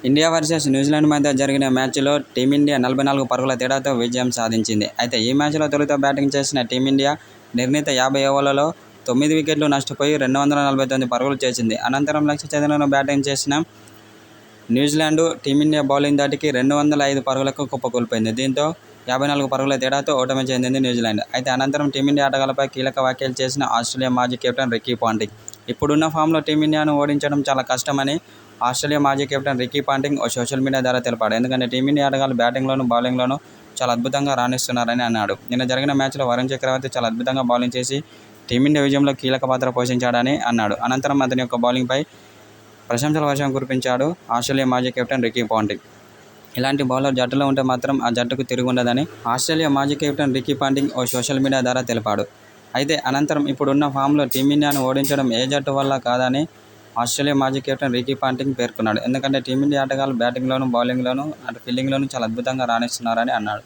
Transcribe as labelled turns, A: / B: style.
A: India versus New Zealand మధ్య జరిగిన మ్యాచ్లో టీమిండియా 44 పరుగుల తేడాతో విజయం సాధించింది. అయితే ఈ మ్యాచ్లో తొలుత బ్యాటింగ్ చేసిన టీమిండియా నిర్ణీత 50 ఓవర్లలో 9 వికెట్లు నష్టపోయి 249 పరుగులు చేసింది. అనంతరం లక్ష్య ఛేదనలో బ్యాటింగ్ చేసిన న్యూజిలాండ్ టీమిండియా బౌలింగ్ ధాటికి 205 పరుగులకు కుప్పకూలిపోయింది. దీంతో 54 పరుగుల తేడాతో ఓటమి చెందింది న్యూజిలాండ్. అయితే అనంతరం టీమిండియా ఆటగాళ్లపై కీలక వ్యాఖ్యలు చేసిన ఆస్ట్రేలియా మాజీ కెప్టెన్ రికీ పాంటింగ్. ఇప్పుడున్న ఫామ్లో టీమిండియాను ఓడించడం చాలా కష్టమని ఆస్ట్రేలియా మాజీ కెప్టెన్ రికీ పాంటింగ్ ఓ సోషల్ మీడియా ద్వారా తెలిపాడు. ఎందుకంటే టీమిండియా ఆటగాళ్లు బ్యాటింగ్లోనూ బౌలింగ్లోనూ చాలా అద్భుతంగా రాణిస్తున్నారని అన్నాడు. నిన్న జరిగిన మ్యాచ్లో వరుణ్ చక్రవర్తి చాలా అద్భుతంగా బౌలింగ్ చేసి టీమిండియా విజయంలో కీలక పాత్ర పోషించాడని అన్నాడు. అనంతరం అతని యొక్క బౌలింగ్పై ప్రశంసల వర్షం కురిపించాడు ఆస్ట్రేలియా మాజీ కెప్టెన్ రికీ పాంటింగ్. ఇలాంటి బౌలర్ జట్టులో ఉంటే మాత్రం ఆ జట్టుకు తిరుగుండదని ఆస్ట్రేలియా మాజీ కెప్టెన్ రికీ పాంటింగ్ ఓ సోషల్ మీడియా ద్వారా తెలిపాడు. అయితే అనంతరం ఇప్పుడున్న ఫామ్లో టీమిండియాను ఓడించడం ఏ జట్టు వల్ల కాదని ఆస్ట్రేలియా మాజీ కెప్టెన్ రికీ పాంటింగ్ పేర్కొన్నాడు. ఎందుకంటే టీమిండియా ఆటగాళ్లు బ్యాటింగ్లోనూ బౌలింగ్లోనూ అటు ఫీల్డింగ్లోనూ చాలా అద్భుతంగా రాణిస్తున్నారని అన్నాడు.